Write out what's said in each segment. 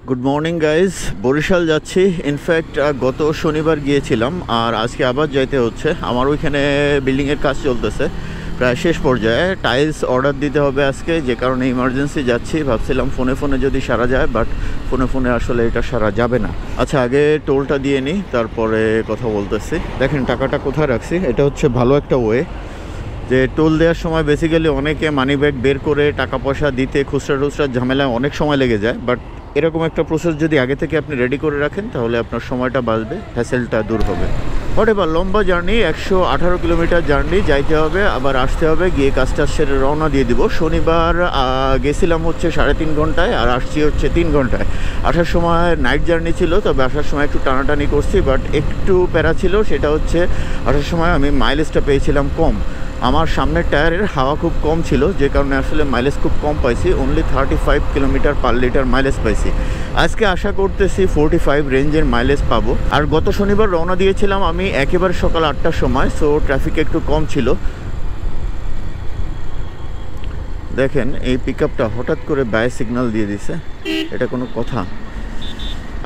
Good morning guys, Barishal যাচ্ছি। In fact গত শনিবার গিয়েছিলাম আর আজকে আবার যাইতে হচ্ছে। আমার ওইখানে বিল্ডিংয়ের কাজ চলতেছে, প্রায় শেষ পর্যায়ে। টাইলস অর্ডার দিতে হবে আজকে, যে কারণে ইমার্জেন্সি যাচ্ছি। ভাবছিলাম ফোনে যদি সারা যায়, বাট ফোনে আসলে এটা সারা যাবে না। আচ্ছা, আগে টোলটা দিয়ে নিই, তারপরে কথা বলতেছি। দেখেন টাকাটা কোথায় রাখছি, এটা হচ্ছে ভালো একটা ওয়ে যে টোল দেওয়ার সময় বেসিক্যালি অনেকে মানি ব্যাগ বের করে টাকা পয়সা দিতে খুচরা টুচরার ঝামেলায় অনেক সময় লেগে যায়। বাট এরকম একটা প্রসেস যদি আগে থেকে আপনি রেডি করে রাখেন, তাহলে আপনার সময়টা বাঁচবে, হ্যাসেলটা দূর হবে। হোয়াটএভার, লম্বা জার্নি, 118 কিলোমিটার জার্নি যাইতে হবে, আবার আসতে হবে। গিয়ে কাজটা সেরে রওনা দিয়ে দিব। শনিবার গেছিলাম হচ্ছে 3.5 ঘন্টায়, আর আসছি হচ্ছে 3 ঘন্টায়। আসার সময় নাইট জার্নি ছিল, তবে আসার সময় একটু টানাটানি করছি, বাট একটু প্যারা ছিল। সেটা হচ্ছে আসার সময় আমি মাইলেজটা পেয়েছিলাম কম। আমার সামনের টায়ারের হাওয়া খুব কম ছিল, যে কারণে আসলে মাইলেজ খুব কম পাইছি। Only 35 kilometre per litre mileage পাইছি। আজকে আশা করতেছি 45 রেঞ্জের মাইলেজ পাবো। আর গত শনিবার রওনা দিয়েছিলাম আমি একেবারে সকাল 8টার সময়, সো ট্রাফিক একটু কম ছিল। দেখেন এই পিক আপটা হঠাৎ করে ব্যয় সিগন্যাল দিয়ে দিছে, এটা কোনো কথা?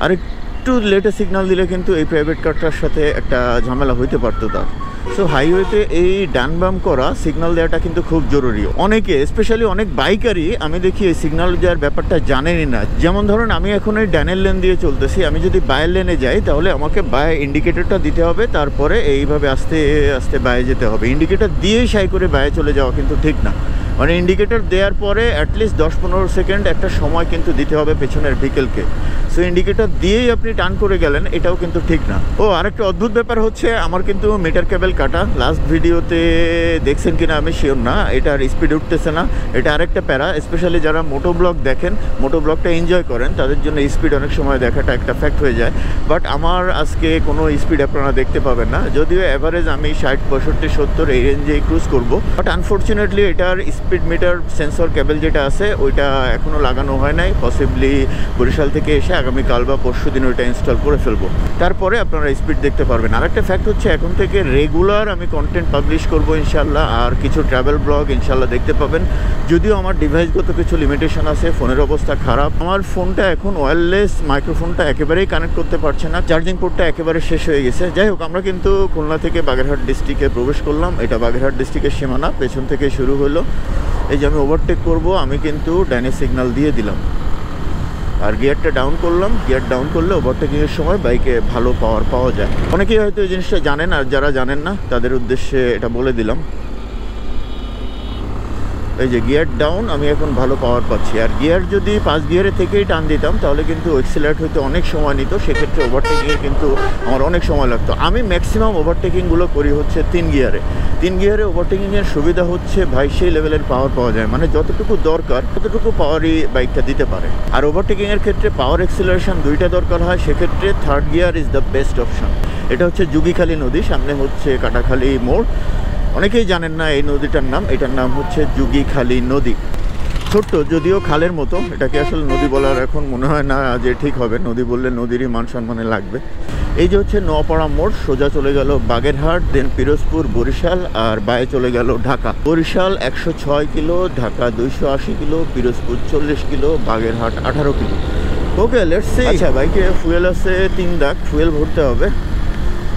আর একটু লেটে সিগন্যাল দিলে কিন্তু এই প্রাইভেট কারটার সাথে একটা ঝামেলা হইতে পারতো তার। সো হাইওয়েতে এই ডান বাম করা সিগন্যাল দেওয়াটা কিন্তু খুব জরুরি। অনেকে, স্পেশালি অনেক বাইকারই আমি দেখি এই সিগন্যাল দেওয়ার ব্যাপারটা জানেনই না। যেমন ধরুন, আমি এখন এই ডানের লেন দিয়ে চলতেছি, আমি যদি বায়ের লেনে যাই তাহলে আমাকে বায়ে ইন্ডিকেটরটা দিতে হবে, তারপরে এইভাবে আস্তে আস্তে বায়ে যেতে হবে। ইন্ডিকেটর দিয়েই সাই করে বায়ে চলে যাওয়া কিন্তু ঠিক না। মানে ইন্ডিকেটর দেওয়ার পরে অ্যাটলিস্ট 10-15 সেকেন্ড একটা সময় কিন্তু দিতে হবে পেছনের ভেহিকেলকে। সো ইন্ডিকেটর দিয়েই আপনি টার্ন করে গেলেন, এটাও কিন্তু ঠিক না। ও আরেকটা অদ্ভুত ব্যাপার হচ্ছে, আমার কিন্তু মিটার কেবল কাটা। লাস্ট ভিডিওতে দেখছেন কিনা আমি শিওর না, এটার স্পিড উঠতেছে না। এটা আরেকটা প্যারা। স্পেশালি যারা মোটো ব্লগ দেখেন, মোটো ব্লগটা এনজয় করেন, তাদের জন্য স্পিড অনেক সময় দেখাটা একটা ফ্যাক্ট হয়ে যায়। বাট আমার আজকে কোনো স্পিড আপনারা দেখতে পাবেন না, যদিও অ্যাভারেজ আমি 60, 65, 70 এই রেঞ্জেই ক্রুজ করবো। বাট আনফর্চুনেটলি এটার স্পিড মিটার সেন্সর কেবল যেটা আছে, ওইটা এখনও লাগানো হয় নাই। পসিবলি বরিশাল থেকে এসে আগামীকাল বা পরশু দিন ওইটা ইনস্টল করে ফেলবো, তারপরে আপনারা স্পিড দেখতে পারবেন। আরেকটা ফ্যাক্ট হচ্ছে, এখন থেকে রেগুলার আমি কন্টেন্ট পাবলিশ করব ইনশাল্লাহ, আর কিছু ট্রাভেল ব্লগ ইনশাল্লাহ দেখতে পাবেন। যদিও আমার ডিভাইসগত কিছু লিমিটেশন আছে, ফোনের অবস্থা খারাপ। আমার ফোনটা এখন ওয়্যারলেস মাইক্রোফোনটা একেবারেই কানেক্ট করতে পারছে না, চার্জিং পোর্টটা একেবারে শেষ হয়ে গেছে। যাই হোক, আমরা কিন্তু খুলনা থেকে বাগেরহাট ডিস্ট্রিক্টে প্রবেশ করলাম। এটা বাগেরহাট ডিস্ট্রিক্টের সীমানা, পেছন থেকে শুরু হলো। এই যে আমি ওভারটেক করব, আমি কিন্তু ডাইনে সিগন্যাল দিয়ে দিলাম আর গিয়ারটা ডাউন করলাম। গিয়ার ডাউন করলে ওভারটেকিংয়ের সময় বাইকে ভালো পাওয়ার পাওয়া যায়। অনেকেই হয়তো এই জিনিসটা জানেন, আর যারা জানেন না তাদের উদ্দেশ্যে এটা বলে দিলাম। এই যে গিয়ার ডাউন, আমি এখন ভালো পাওয়ার পাচ্ছি। আর গিয়ার যদি 5 গিয়ারে থেকেই টান দিতাম, তাহলে কিন্তু এক্সিলারেট হইতে অনেক সময় নিত। সেক্ষেত্রে ওভারটেকিংয়ে কিন্তু আমার অনেক সময় লাগতো। আমি ম্যাক্সিমাম ওভারটেকিংগুলো করি হচ্ছে 3 গিয়ারে। 3 গিয়ারে ওভারটেকিংয়ের সুবিধা হচ্ছে ভাই সেই লেভেলের পাওয়ার পাওয়া যায়, মানে যতটুকু দরকার ততটুকু পাওয়ারই বাইকটা দিতে পারে। আর ওভারটেকিংয়ের ক্ষেত্রে পাওয়ার এক্সিলারেশন দুইটা দরকার হয়, সেক্ষেত্রে 3rd gear is the best option. এটা হচ্ছে যুগীখালী নদী, সামনে হচ্ছে কাটাখালী মোড়। অনেকেই জানেন না এই নদীটার নাম, এটার নাম হচ্ছে যুগীখালী নদী। ছোট্ট যদিও খালের মতো, এটাকে আসলে নদী বলার এখন মনে হয় না যে ঠিক হবে। নদী বললে নদীরই মান সম্মানে লাগবে। এই যে হচ্ছে নোয়াপাড়া মোড়, সোজা চলে গেল বাগেরহাট, দেন পিরোজপুর, বরিশাল, আর বায়ে চলে গেল Dhaka. Barishal 106 kilo, Dhaka 280 kilo, Pirojpur 40 kilo, Bagerhat 18 kilo. Okay, let's see. আচ্ছা, বাইকে ফুয়েল আছে 3 দাগ, ফুয়েল ভরতে হবে।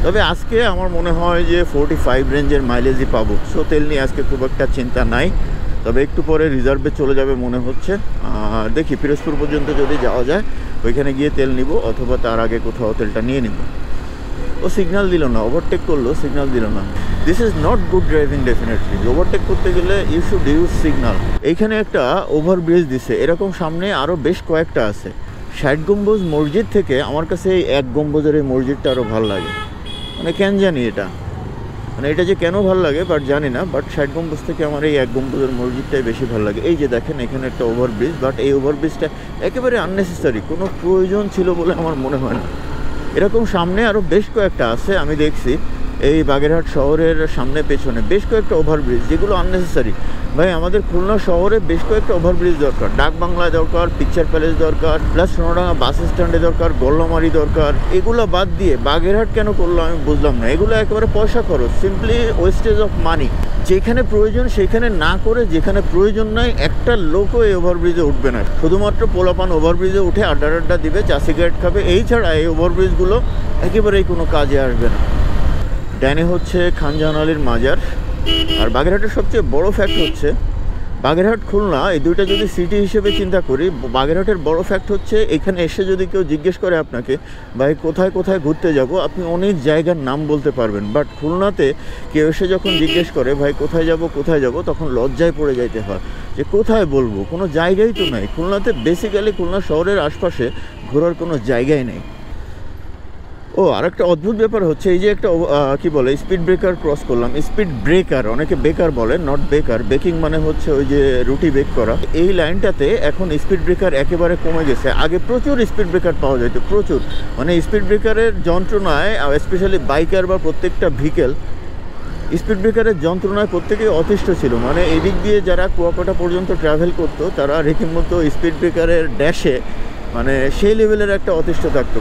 তবে আজকে আমার মনে হয় যে 45 রেঞ্জের মাইলেজই পাবো। সো তেল নিয়ে আজকে খুব একটা চিন্তা নাই, তবে একটু পরে রিজার্ভে চলে যাবে মনে হচ্ছে। দেখি পিরোজপুর পর্যন্ত যদি যাওয়া যায়, ওইখানে গিয়ে তেল নিব, অথবা তার আগে কোথাও তেলটা নিয়ে নিব। ও সিগন্যাল দিল না, ওভারটেক করলো, সিগন্যাল দিল না। This is not good driving definitely. Overtake করতে গেলে ইউ শুড ইউজ সিগন্যাল। এইখানে একটা ওভারব্রিজ দিছে, এরকম সামনে আরও বেশ কয়েকটা আছে। 60 গম্বুজ মসজিদ থেকে আমার কাছে এই 1 গম্বুজের এই মসজিদটা আরও ভালো লাগে। মানে কেন জানি এটা, মানে এটা যে কেন ভালো লাগে বাট জানি না। বাট 60 গম্বুজ থেকে আমার এই 1 গম্বুজের মসজিদটাই বেশি ভালো লাগে। এই যে দেখেন এখানে একটা ওভারব্রিজ, বাট এই ওভারব্রিজটা একেবারে আননেসেসারি, কোনো প্রয়োজন ছিল বলে আমার মনে হয় না। এরকম সামনে আরও বেশ কয়েকটা আছে, আমি দেখছি। এই বাগেরহাট শহরের সামনে পেছনে বেশ কয়েকটা ওভারব্রিজ, যেগুলো আননেসেসারি। ভাই আমাদের খুলনা শহরে বেশ কয়েকটা ওভারব্রিজ দরকার, ডাক বাংলায় দরকার, পিকচার প্যালেস দরকার, প্লাস সোনাডাঙ্গা বাস স্ট্যান্ডে দরকার, গল্লামারি দরকার। এগুলো বাদ দিয়ে বাগেরহাট কেন করলো আমি বুঝলাম না। এগুলো একেবারে পয়সা খরচ, সিম্পলি ওয়েস্টেজ অফ মানি। যেখানে প্রয়োজন সেখানে না করে, যেখানে প্রয়োজন নাই একটা লোকও এই ওভারব্রিজে উঠবে না। শুধুমাত্র পোলাপান ওভারব্রিজে উঠে আড্ডা দিবে, চা সিগারেট খাবে, এই ছাড়া এই ওভারব্রিজগুলো একেবারেই কোনো কাজে আসবে না। ডানে হচ্ছে খান জাহান আলীর মাজার। আর বাগেরহাটের সবচেয়ে বড় ফ্যাক্ট হচ্ছে, বাগেরহাট খুলনা এই দুইটা যদি সিটি হিসেবে চিন্তা করি, বাগেরহাটের বড় ফ্যাক্ট হচ্ছে এখানে এসে যদি কেউ জিজ্ঞেস করে আপনাকে ভাই কোথায় কোথায় ঘুরতে যাব, আপনি অনেক জায়গার নাম বলতে পারবেন। বাট খুলনাতে কেউ এসে যখন জিজ্ঞেস করে ভাই কোথায় যাব, তখন লজ্জায় পড়ে যাইতে হয় যে কোথায় বলবো, কোনো জায়গাই তো নাই খুলনাতে। বেসিক্যালি খুলনা শহরের আশপাশে ঘোরার কোনো জায়গাই নেই। ও আরেকটা অদ্ভুত ব্যাপার হচ্ছে, এই যে একটা কি বলে স্পিড ব্রেকার ক্রস করলাম, স্পিড ব্রেকার, অনেকে বেকার বলে, নট বেকার। বেকিং মানে হচ্ছে ওই যে রুটি বেক করা। এই লাইনটাতে এখন স্পিড ব্রেকার একেবারে কমে গেছে। আগে প্রচুর স্পিড ব্রেকার পাওয়া যেত, প্রচুর, মানে স্পিড ব্রেকারের যন্ত্রণায় স্পেশালি বাইকার বা প্রত্যেকটা ভেহিকেল স্পিড ব্রেকারের যন্ত্রণায় প্রত্যেকেই অতিষ্ঠ ছিল। মানে এদিক দিয়ে যারা কুয়াকাটা পর্যন্ত ট্রাভেল করতো তারা রীতিমতো স্পিড ব্রেকারের ড্যাশে মানে সেই লেভেলের একটা অতিষ্ঠ থাকতো।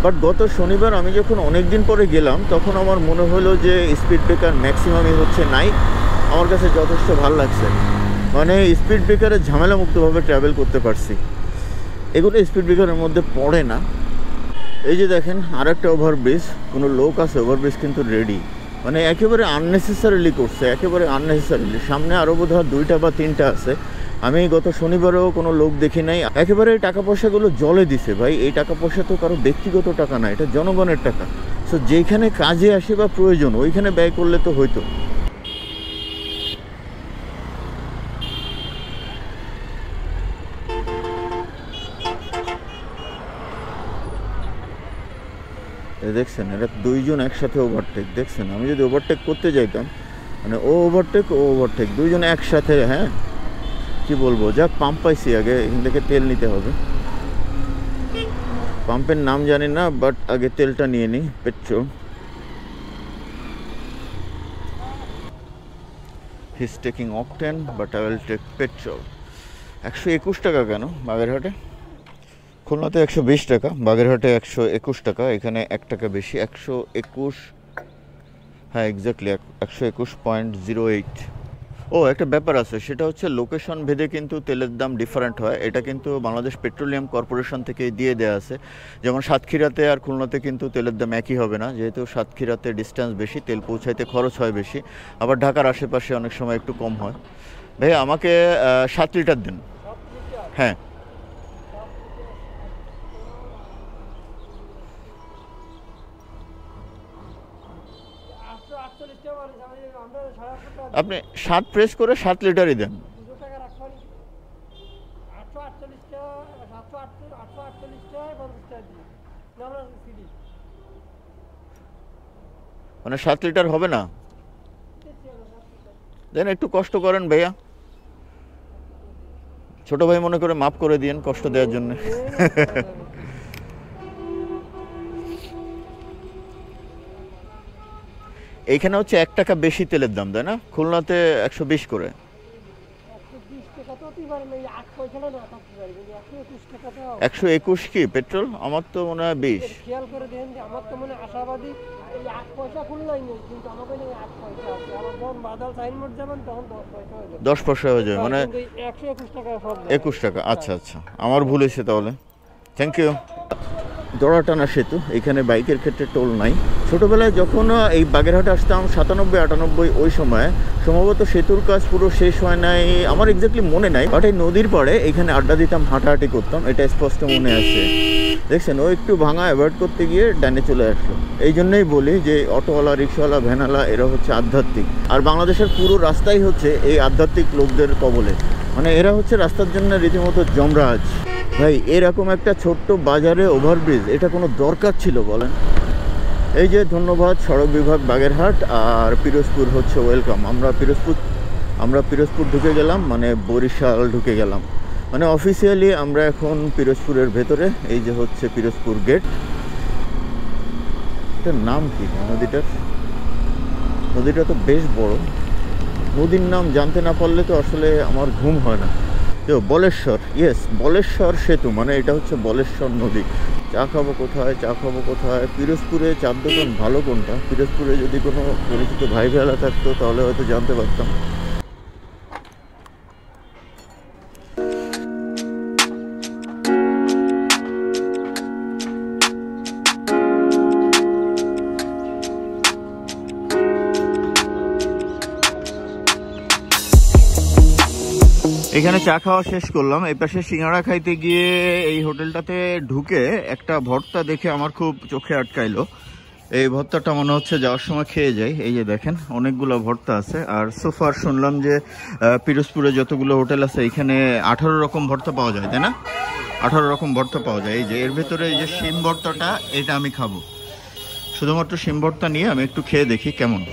বাট গত শনিবার আমি যখন অনেক দিন পরে গেলাম তখন আমার মনে হলো যে স্পিড ব্রেকার ম্যাক্সিমামই হচ্ছে নাই। আমার কাছে যথেষ্ট ভালো লাগছে, মানে স্পিড ব্রেকারের ঝামেলামুক্তভাবে ট্রাভেল করতে পারছি। এগুলো স্পিড ব্রেকারের মধ্যে পড়ে না। এই যে দেখেন আরেকটা ওভারব্রিজ, কোনো লোক আছে, ওভারব্রিজ কিন্তু রেডি, মানে একেবারে আননেসেসারিলি করছে, একেবারে আননেসেসারিলি। সামনে আরও বোধহয় 2টা বা 3টা আছে। আমি গত শনিবারেও কোনো লোক দেখি নাই। একেবারে এই টাকা পয়সাগুলো জলে দিছে ভাই। এই টাকা পয়সা তো কারো ব্যক্তিগত টাকা না, এটা জনগণের টাকা। সো যেখানে কাজে আসে বা প্রয়োজন ওইখানে ব্যয় করলে তো হইতো। দেখছেন এরা দুইজন একসাথে ওভারটেক, দেখছেন আমি যদি ওভারটেক করতে যাইতাম, মানে ও ওভারটেক দুইজন একসাথে। হ্যাঁ কি বলবো, যাক পাম্প পাইছি, আগে এখান থেকে তেল নিতে হবে। পাম্পের নাম জানি না, বাট আগে তেলটা নিয়ে নিই, petrol. He's taking octane but I will take petrol. 121 টাকা কেন বাগেরহাটে? খুলনাতে 120 টাকা, বাগেরহাটে 121 টাকা। এখানে 1 টাকা বেশি, 121। হ্যাঁ এক্স্যাক্টলি 121.08। ও একটা ব্যাপার আছে, সেটা হচ্ছে লোকেশন ভেদে কিন্তু তেলের দাম ডিফারেন্ট হয়। এটা কিন্তু বাংলাদেশ পেট্রোলিয়াম কর্পোরেশন থেকে দিয়ে দেওয়া আছে। যেমন সাতক্ষীরাতে আর খুলনাতে কিন্তু তেলের দাম একই হবে না, যেহেতু সাতক্ষীরাতে ডিস্টেন্স বেশি, তেল পৌঁছাইতে খরচ হয় বেশি। আবার ঢাকার আশেপাশে অনেক সময় একটু কম হয়। ভাই আমাকে 7 লিটার দিন। হ্যাঁ আপনি 7 প্রেস করে 7 লিটারই দেন। মানে 7 লিটার হবে না? দেন একটু কষ্ট করেন ভাইয়া, ছোট ভাই মনে করে মাফ করে দিয়েন কষ্ট দেওয়ার জন্য। এইখানে হচ্ছে 1 টাকা বেশি তেলের দাম, তাই না? খুলনাতে 120 করে। 121 কি পেট্রোল? আমার তো মনে হয় 20। 10 পয়সা হয়ে যাবে, মানে 21 টাকা। আচ্ছা আচ্ছা, আমার ভুল হয়েছে তাহলে। Thank you. দড়াটানা সেতু, এখানে বাইকের ক্ষেত্রে টোল নাই। ছোটোবেলায় যখন এই বাগেরহাটে আসতাম 97-98 ওই সময়, সম্ভবত সেতুর কাজ পুরো শেষ হয় নাই, আমার এক্স্যাক্টলি মনে নাই। বাট এই নদীর পাড়ে এখানে আড্ডা দিতাম, হাঁটাহাঁটি করতাম, এটা স্পষ্ট মনে আছে। দেখছেন ও একটু ভাঙা অ্যাভয়েড করতে গিয়ে ডানে চলে আসলো। এই জন্যই বলি যে অটোওয়ালা, রিক্সাওয়ালা, ভ্যানওয়ালা এরা হচ্ছে আধ্যাত্মিক। আর বাংলাদেশের পুরো রাস্তাই হচ্ছে এই আধ্যাত্মিক লোকদের কবলে, মানে এরা হচ্ছে রাস্তার জন্য রীতিমতো যমরাজ। ভাই এরকম একটা ছোট্ট বাজারে ওভারব্রিজ, এটা কোনো দরকার ছিল বলেন? এই যে ধন্যবাদ সড়ক বিভাগ বাগেরহাট, আর পিরোজপুর হচ্ছে ওয়েলকাম। আমরা পিরোজপুর ঢুকে গেলাম, মানে বরিশাল ঢুকে গেলাম, মানে অফিসিয়ালি আমরা এখন পিরোজপুরের ভেতরে। এই যে হচ্ছে পিরোজপুর গেট। এটার নাম কি নদীটার? নদীটা তো বেশ বড়, নদীর নাম জানতে না পারলে তো আসলে আমার ঘুম হয় না। বলেশ্বর, ইয়েস, বলেশ্বর সেতু, মানে এটা হচ্ছে বলেশ্বর নদী। চা খাবো কোথায়, চা খাবো কোথায়? পিরোজপুরে চার দোকান ভালো কোনটা? পিরোজপুরে যদি কোনো পরিচিত ভাই ভেলা থাকতো তাহলে হয়তো জানতে পারতাম। এখানে চা খাওয়া শেষ করলাম। এই পাশে সিঙ্গাড়া খাইতে গিয়ে এই হোটেলটাতে ঢুকে একটা ভর্তা দেখে আমার খুব চোখে আটকাইলো। এই ভর্তাটা মনে হচ্ছে যাওয়ার সময় খেয়ে যাই। এই যে দেখেন অনেকগুলো ভর্তা আছে। আর সোফার শুনলাম যে পিরোজপুরে যতগুলো হোটেল আছে এখানে 18 রকম ভর্তা পাওয়া যায়, তাই না? 18 রকম ভর্তা পাওয়া যায়। এই যে এর ভেতরে এই যে শিম ভর্তাটা, এটা আমি খাবো। শুধুমাত্র শিম ভর্তা নিয়ে আমি একটু খেয়ে দেখি কেমন।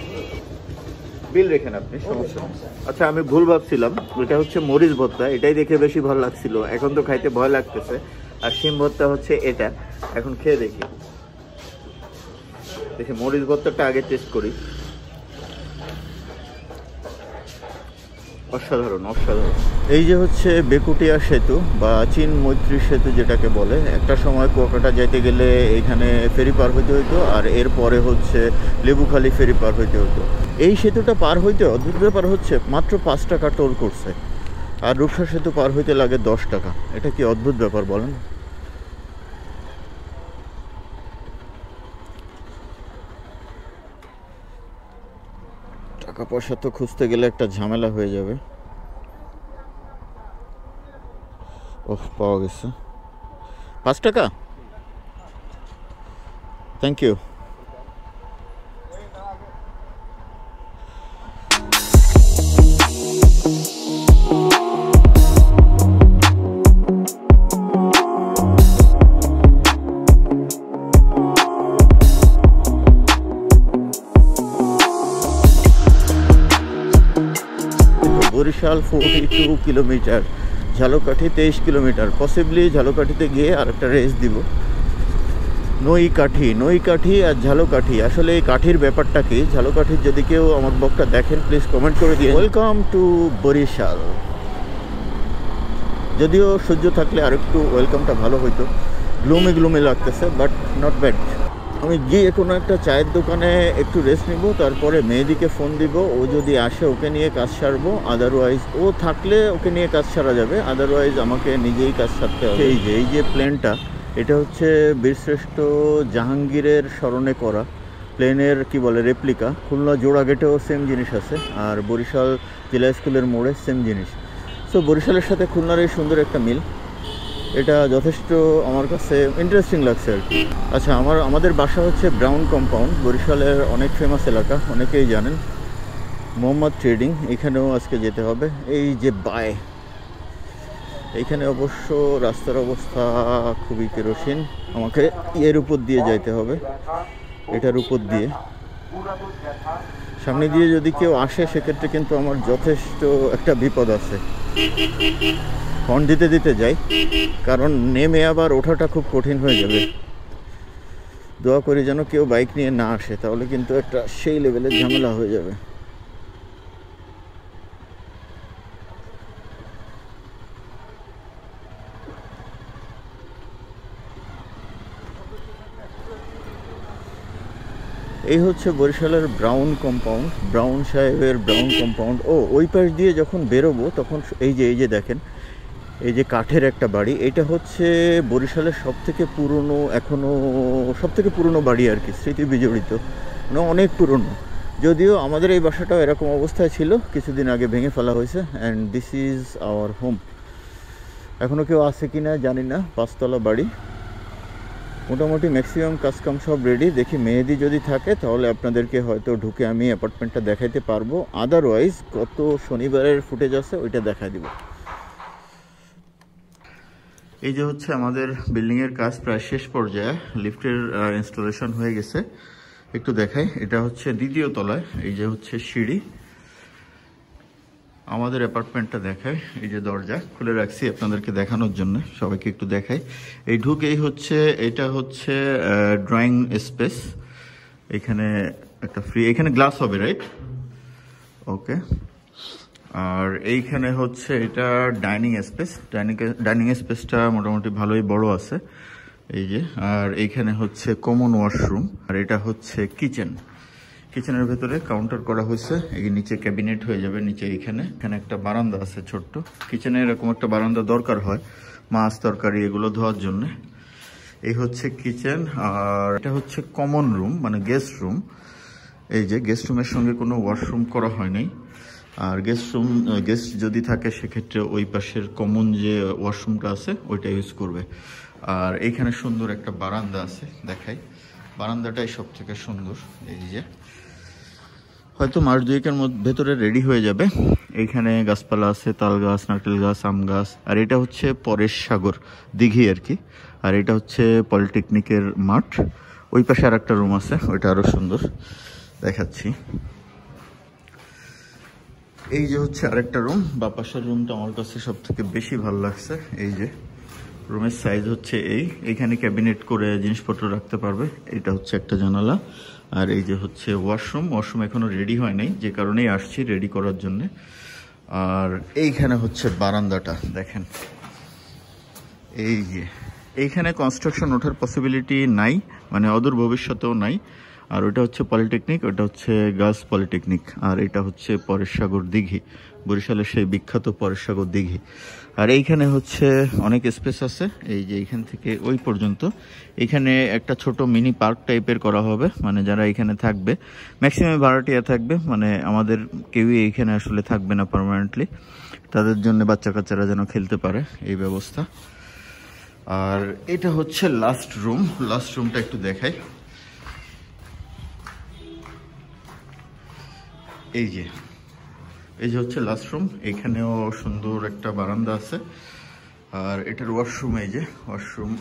বিল রেখেন আপনি, সমস্যা নেই। আচ্ছা, আমি ভুল ভাবছিলাম, এটা হচ্ছে মরিচ ভর্তা। এটাই দেখে বেশি ভালো লাগছিল, এখন তো খাইতে ভয় লাগতেছে। আর শিম ভর্তা হচ্ছে এটা। এখন খেয়ে দেখি, মরিচ ভর্তাটা আগে টেস্ট করি। অসাধারণ, অসাধারণ। এই যে হচ্ছে বেকুটিয়া সেতু বা চীন মৈত্রী সেতু যেটাকে বলে। একটা সময় কুয়াকাটা যাইতে গেলে এখানে ফেরি পার হইতে হইতো, আর এরপরে হচ্ছে লেবুখালী ফেরি পার হইতে হতো। এই সেতুটা পার হইতে অদ্ভুত ব্যাপার হচ্ছে মাত্র 5 টাকা টোল করছে, আর রূপসা সেতু পার হইতে লাগে 10 টাকা। এটা কি অদ্ভুত ব্যাপার বলেন? টাকা পয়সা তো খুঁজতে গেলে একটা ঝামেলা হয়ে যাবে। ওহ, পাওয়া গেছে 5 টাকা। Thank you. Barishal 42 kilometre, Jhalakathi 23 kilometre. Possibly ঝালকাঠিতে গিয়ে আর একটা রেস্ট দিব। নইকাঠি আর ঝালকাঠি, আসলে এই কাঠির ব্যাপারটা কি? ঝালকাঠির যদি কেউ আমার ব্লগটা দেখেন প্লিজ কমেন্ট করে দিয়ে। Welcome to Barishal. যদিও সূর্য থাকলে আর একটু ওয়েলকামটা ভালো হইতো। গ্লুমি লাগতেছে, বাট নট ব্যাড। আমি গিয়ে কোনো একটা চায়ের দোকানে একটু রেস্ট নিব, তারপরে মেহেদিকে ফোন দিব। ও যদি আসে ওকে নিয়ে কাজ সারবো, আদারওয়াইজ ও থাকলে ওকে নিয়ে কাজ সারা যাবে, আদারওয়াইজ আমাকে নিজেই কাজ সারতে হবে। এই যে প্লেনটা, এটা হচ্ছে বীরশ্রেষ্ঠ জাহাঙ্গীরের স্মরণে করা প্লেনের কি বলে রেপ্লিকা। খুলনা জোড়া গেটেও সেম জিনিস আছে, আর বরিশাল জেলা স্কুলের মোড়ে সেম জিনিস। সো বরিশালের সাথে খুলনার এই সুন্দর একটা মিল, এটা যথেষ্ট আমার কাছে ইন্টারেস্টিং লাগছে আর কি। আচ্ছা, আমাদের বাসা হচ্ছে ব্রাউন কম্পাউন্ড, বরিশালের অনেক ফেমাস এলাকা, অনেকেই জানেন। মোহাম্মদ ট্রেডিং, এখানেও আজকে যেতে হবে। এই যে বাই, এইখানে অবশ্য রাস্তার অবস্থা খুবই কেরোসিন। আমাকে এর উপর দিয়ে যাইতে হবে, এটার উপর দিয়ে। সামনে দিয়ে যদি কেউ আসে সেক্ষেত্রে কিন্তু আমার যথেষ্ট একটা বিপদ আছে। হর্ন দিতে দিতে যাই, কারণ নেমে আবার ওঠাটা খুব কঠিন হয়ে যাবে। দোয়া করি যেন কেউ বাইক নিয়ে না আসে, তাহলে কিন্তু একটা সেই লেভেলের ঝামেলা হয়ে যাবে। এই হচ্ছে বরিশালের ব্রাউন কম্পাউন্ড, ব্রাউন সাহেবের ব্রাউন কম্পাউন্ড। ও ওই পাশ দিয়ে যখন বেরোবো তখন এই যে দেখেন, এই যে কাঠের একটা বাড়ি, এটা হচ্ছে বরিশালের সবথেকে পুরনো, এখনও সবথেকে পুরনো বাড়ি আর কি, স্মৃতি বিজড়িত, মানে অনেক পুরনো। যদিও আমাদের এই বাসাটাও এরকম অবস্থায় ছিল, কিছুদিন আগে ভেঙে ফেলা হয়েছে। And this is our home. এখনও কেউ আছে কি না জানি না। 5 তলা বাড়ি, মোটামুটি ম্যাক্সিমাম কাজকাম সব রেডি। দেখি মেহেদি যদি থাকে তাহলে আপনাদেরকে হয়তো ঢুকে আমি অ্যাপার্টমেন্টটা দেখাইতে পারবো, আদারওয়াইজ গত শনিবারের ফুটেজ আছে ওইটা দেখাই দিব। এই যে হচ্ছে আমাদের বিল্ডিংয়ের কাজ প্রায় শেষ পর্যায়ে, লিফটের ইনস্টলেশন হয়ে গেছে। একটু দেখাই, এটা হচ্ছে 2য় তলায়। এই যে হচ্ছে সিঁড়ি, আমাদের অ্যাপার্টমেন্টটা দেখায়। এই যে দরজা খুলে রাখছি আপনাদেরকে দেখানোর জন্য, সবাইকে একটু দেখাই। এই ঢুকেই হচ্ছে, এটা হচ্ছে ড্রয়িং স্পেস। এখানে একটা ফ্রি, এখানে গ্লাস হবে রাইট? ওকে। আর এইখানে হচ্ছে এটা ডাইনিং স্পেস, ডাইনিং স্পেসটা মোটামুটি ভালোই বড় আছে এই যে। আর এইখানে হচ্ছে কমন ওয়াশরুম, আর এটা হচ্ছে কিচেন। কিচেনের ভেতরে কাউন্টার করা হয়েছে, এই নিচে ক্যাবিনেট হয়ে যাবে নিচে। এখানে একটা বারান্দা আছে ছোট্ট, কিচেনে এরকম একটা বারান্দা দরকার হয় মাছ তরকারি এগুলো ধোয়ার জন্য। এই হচ্ছে কিচেন। আর এটা হচ্ছে কমন রুম, মানে গেস্ট রুম। এই যে গেস্ট রুমের সঙ্গে কোনো ওয়াশরুম করা হয় নাই। আর গেস্ট যদি থাকে সেক্ষেত্রে ওই পাশের কমন যে ওয়াশরুমটা আছে ওইটা ইউজ করবে। আর এইখানে সুন্দর একটা বারান্দা আছে, দেখাই। বারান্দাটাই সব থেকে সুন্দর। এই যে হয়তো মাস দুয়েকের ভেতরে রেডি হয়ে যাবে। এইখানে গাছপালা আছে, তাল গাছ, নারকেল গাছ, আম গাছ। আর এটা হচ্ছে পরেশ সাগর দিঘি আর কি। আর এটা হচ্ছে পলিটেকনিকের মাঠ। ওই পাশে আর একটা রুম আছে, ওইটা আরো সুন্দর, দেখাচ্ছি। এই যে হচ্ছে আরেকটা রুম, বা পাশের রুমটা আমার কাছে সব থেকে বেশি ভালো লাগছে। এই যে রুমের সাইজ হচ্ছে এইখানে ক্যাবিনেট করে জিনিসপত্র রাখতে পারবে। এটা হচ্ছে একটা জানালা। আর এই যে হচ্ছে ওয়াশরুম এখনো রেডি হয় নাই, যে কারণেই আসছি রেডি করার জন্য। আর এইখানে হচ্ছে বারান্দাটা দেখেন। এই যে এইখানে কনস্ট্রাকশন ওঠার পসিবিলিটি নাই, মানে অদূর ভবিষ্যতেও নাই। আর ওটা হচ্ছে পলিটেকনিক, ওটা হচ্ছে গার্লস পলিটেকনিক। আর এটা হচ্ছে পরেশ সাগর দিঘি, বরিশালের সেই বিখ্যাত পরেশ সাগর দিঘি। আর এইখানে হচ্ছে অনেক স্পেস আছে, এই যে এইখান থেকে ওই পর্যন্ত। এখানে একটা ছোট মিনি পার্ক টাইপের করা হবে, মানে যারা এখানে থাকবে ম্যাক্সিমাম ভাড়াটিয়া থাকবে, মানে আমাদের কেউই এইখানে আসলে থাকবে না পার্মানেন্টলি। তাদের জন্য বাচ্চা কাচ্চারা যেন খেলতে পারে এই ব্যবস্থা। আর এটা হচ্ছে লাস্ট রুমটা একটু দেখাই। এই যে হচ্ছে লাস্ট রুম। এখানেও সুন্দর একটা বারান্দা আছে। আর এটার ওয়াশরুম, এই যে ওয়াশরুম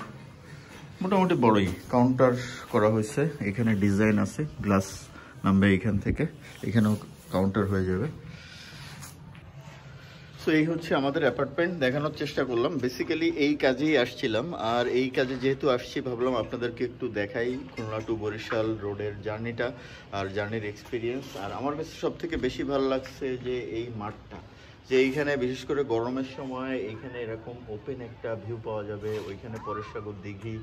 মোটামুটি বড়ই, কাউন্টার করা হয়েছে। এখানে ডিজাইন আছে, গ্লাস নামবে এখান থেকে, এখানেও কাউন্টার হয়ে যাবে। সো এই হচ্ছে আমাদের অ্যাপার্টমেন্ট, দেখানোর চেষ্টা করলাম। বেসিক্যালি এই কাজেই আসছিলাম। আর এই কাজে যেহেতু আসছি ভাবলাম আপনাদেরকে একটু দেখাই খুলনা টু বরিশাল রোডের জার্নিটা আর জার্নির এক্সপিরিয়েন্স। আর আমার কাছে সব থেকে বেশি ভালো লাগছে যে এই মাঠটা, যে এইখানে বিশেষ করে গরমের সময় এইখানে এরকম ওপেন একটা ভিউ পাওয়া যাবে। ওইখানে পরেশ সাগর দিঘি।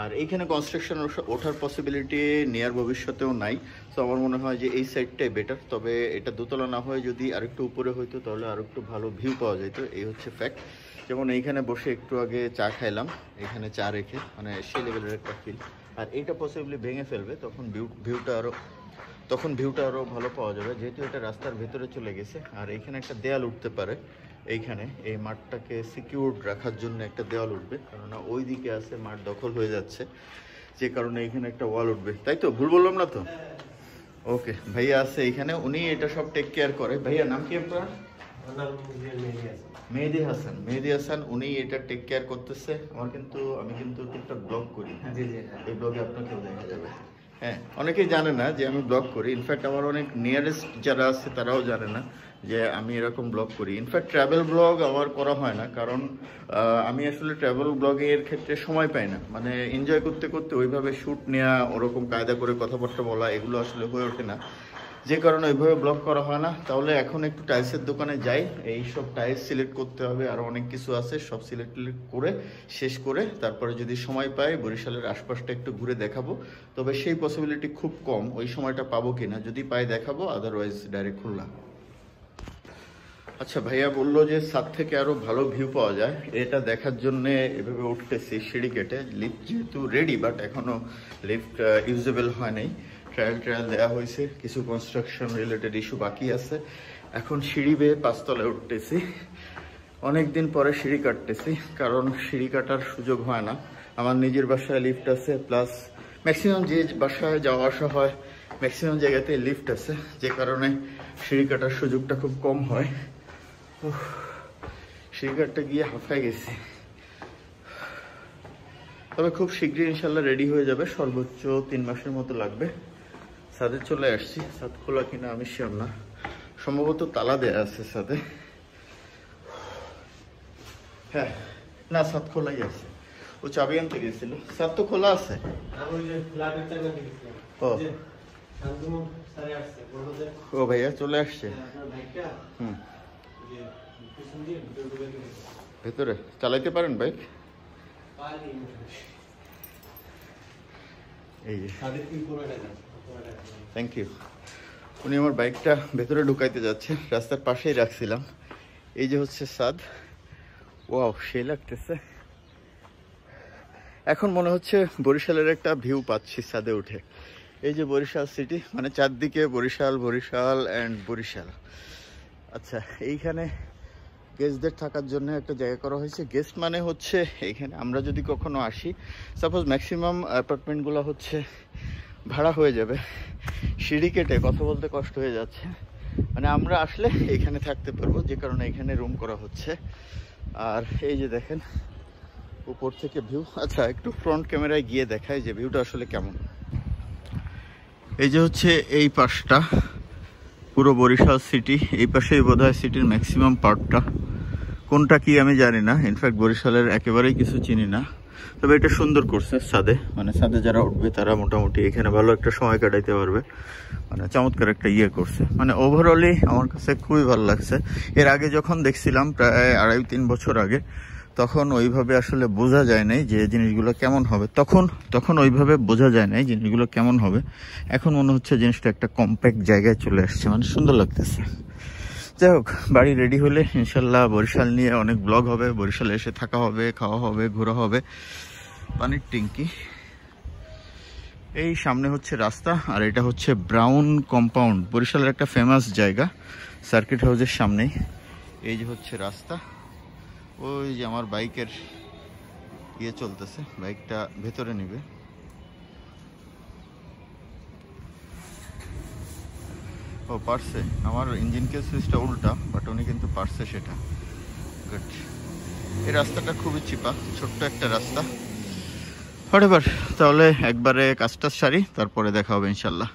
আর এইখানে কনস্ট্রাকশন ওঠার পসিবিলিটি নিয়ার ভবিষ্যতেও নাই। তো আমার মনে হয় যে এই সাইডটাই বেটার। তবে এটা দোতলা না হয় যদি আরেকটু উপরে হইতো তাহলে আরেকটু ভালো ভিউ পাওয়া যেত, এই হচ্ছে ফ্যাক্ট। যেমন এইখানে বসে একটু আগে চা খাইলাম, এখানে চা রেখে, মানে সেই লেভেলের একটা ফিল। আর এইটা পসিবলি ভেঙে ফেলবে, তখন ভিউটা আরও ভালো পাওয়া যাবে, যেহেতু এটা রাস্তার ভেতরে চলে গেছে। আর এইখানে একটা দেয়াল উঠতে পারে, এইখানে এই মাঠটাকে সিকিউর রাখার জন্য একটা দেওয়াল উঠবে, কেননা ওই দিকে আছে মাঠ দখল হয়ে যাচ্ছে, যে কারণে এখানে একটা ওয়াল উঠবে। তাই তো, ভুল বললাম না তো? ওকে, ভাইয়া আছে এখানে, উনি এটা সব টেক কেয়ার করে। ভাইয়া নাম কি আপনার? মেহেদি হাসান উনি এটা টেক কেয়ার করতেছে। আমি কিন্তু টুকটাক ব্লগ করি, এই ব্লগে আপনাকেও দেখা যাবে। হ্যাঁ, অনেকেই জানে না যে আমি ব্লগ করি। ইনফ্যাক্ট আমার অনেক নিয়ারেস্ট যারা আছে তারাও জানে না যে আমি এরকম ব্লগ করি। ইনফ্যাক্ট ট্রাভেল ব্লগ আমার করা হয় না, কারণ আমি আসলে ট্রাভেল ব্লগের ক্ষেত্রে সময় পাই না। মানে এনজয় করতে করতে ওইভাবে শ্যুট নেওয়া, ওরকম কায়দা করে কথাবার্তা বলা, এগুলো আসলে হয়ে ওঠে না, যে কারণে ওইভাবে ব্লগ করা হয় না। তাহলে এখন একটু টাইলসের দোকানে যাই, এইসব টাইলস সিলেক্ট করতে হবে, আরও অনেক কিছু আছে, সব সিলেক্ট করে শেষ করে তারপরে যদি সময় পাই বরিশালের আশপাশটা একটু ঘুরে দেখাবো। তবে সেই পসিবিলিটি খুব কম, ওই সময়টা পাবো কিনা, যদি পাই দেখাবো, আদারওয়াইজ ডাইরেক্ট খুলনা। আচ্ছা, ভাইয়া বললো যে ছাদ থেকে আরো ভালো ভিউ পাওয়া যায়, এটা দেখার জন্য এভাবে উঠতেছি সিঁড়ি কেটে। লিফট যেহেতু রেডি, বাট এখনো লিফট ইউজেবল হয় নাই। ট্রায়াল দেওয়া হয়েছে, কিছু কনস্ট্রাকশন রিলেটেড ইস্যু বাকি আছে। এখন সিঁড়ি বেয়ে 5 তলায় উঠতেছি। অনেকদিন পরে সিঁড়ি কাটতেছি, কারণ সিঁড়ি কাটার সুযোগ হয় না। আমার নিজের বাসায় লিফট আছে, প্লাস ম্যাক্সিমাম যে বাসায় যাওয়া আসা হয় ম্যাক্সিমাম জায়গাতে লিফট আছে, যে কারণে সিঁড়ি কাটার সুযোগটা খুব কম হয়। সিঁড়ি কাটতে গিয়ে হাঁফায় গেছি। তবে খুব শীঘ্রই ইনশাল্লাহ রেডি হয়ে যাবে, সর্বোচ্চ 3 মাসের মতো লাগবে। ছাদে চলে আসছি, ছাদ খোলা কিনা আমি শিওর না, সম্ভবত তালা দেয়া আছে ছাদে। হ্যাঁ, না, ছাদ খোলাই আছে, ও চাবি আনতে গেছিল। ছাদ তো খোলা আছে। ও ও ভাইয়া চলে আসছে। হুম, ভেতরে চালাইতে পারেন বাইক? এই যে থ্যাংক ইউ। উনি আমার বাইকটা ভেতরে ঢুকাইতে যাচ্ছে, রাস্তার পাশেই রাখছিলাম। এই যে হচ্ছে ছাদ, ওয়াও সেই লাগতেছে। এখন মনে হচ্ছে বরিশালের একটা ভিউ পাচ্ছি ছাদে উঠে। এই যে বরিশাল সিটি, মানে চারদিকে বরিশাল, বরিশাল অ্যান্ড বরিশাল। আচ্ছা, এইখানে গেস্টদের থাকার জন্য একটা জায়গা করা হয়েছে। গেস্ট মানে হচ্ছে এইখানে আমরা যদি কখনো আসি, সাপোজ ম্যাক্সিমাম অ্যাপার্টমেন্টগুলো হচ্ছে ভাড়া হয়ে যাবে, সিঁড়ি কেটে কথা বলতে কষ্ট হয়ে যাচ্ছে, মানে আমরা আসলে এইখানে থাকতে পারবো, যে কারণে এখানে রুম করা হচ্ছে। আর এই যে দেখেন উপর থেকে ভিউ। আচ্ছা, একটু ফ্রন্ট ক্যামেরায় গিয়ে দেখায় যে ভিউটা আসলে কেমন। এই যে হচ্ছে এই পাশটা পুরো বরিশাল সিটি, এই পাশেই বোধহয় সিটির ম্যাক্সিমাম পার্টটা। কোনটা কি আমি জানি না, ইনফ্যাক্ট বরিশালের একেবারেই কিছু চিনি না। তবে এটা সুন্দর করছে ছাদে, মানে ছাদে যারা উঠবে তারা মোটামুটি এখানে ভালো একটা সময় কাটাইতে পারবে, মানে চমৎকার একটা ইয়ে করছে। মানে ওভারঅলি আমার কাছে খুবই ভালো লাগছে। এর আগে যখন দেখছিলাম প্রায় 2.5-3 বছর আগে, তখন ওইভাবে আসলে বোঝা যায় নাই যে জিনিসগুলো কেমন হবে। তখন ওইভাবে বোঝা যায় নাই জিনিসগুলো কেমন হবে। এখন মনে হচ্ছে জিনিসটা একটা কম্প্যাক্ট জায়গায় চলে আসছে, মানে সুন্দর লাগতেছে। যাই হোক, বাড়ি রেডি হলে ইনশাল্লাহ বরিশাল নিয়ে অনেক ব্লগ হবে। বরিশালে এসে থাকা হবে, খাওয়া হবে, ঘোরা হবে। পানির ট্যাঙ্কি, এই সামনে হচ্ছে রাস্তা, আর এটা হচ্ছে ব্রাউন কম্পাউন্ড, বরিশালের একটা ফেমাস জায়গা, সার্কিট হাউসের সামনেই। এই যে হচ্ছে রাস্তা। ওই যে আমার বাইকের ইয়ে চলতেছে, বাইকটা ভেতরে নিবে। ও পারছে, আমার ইঞ্জিন কেস সুইচটা উল্টা, বাট উনি কিন্তু পারছে সেটা। গুড। এই রাস্তাটা খুবই চিপা, ছোট্ট একটা রাস্তা। হোয়াটএভার, তাহলে একবারে কাজটা সারি, তারপরে দেখা হবে ইনশাল্লাহ।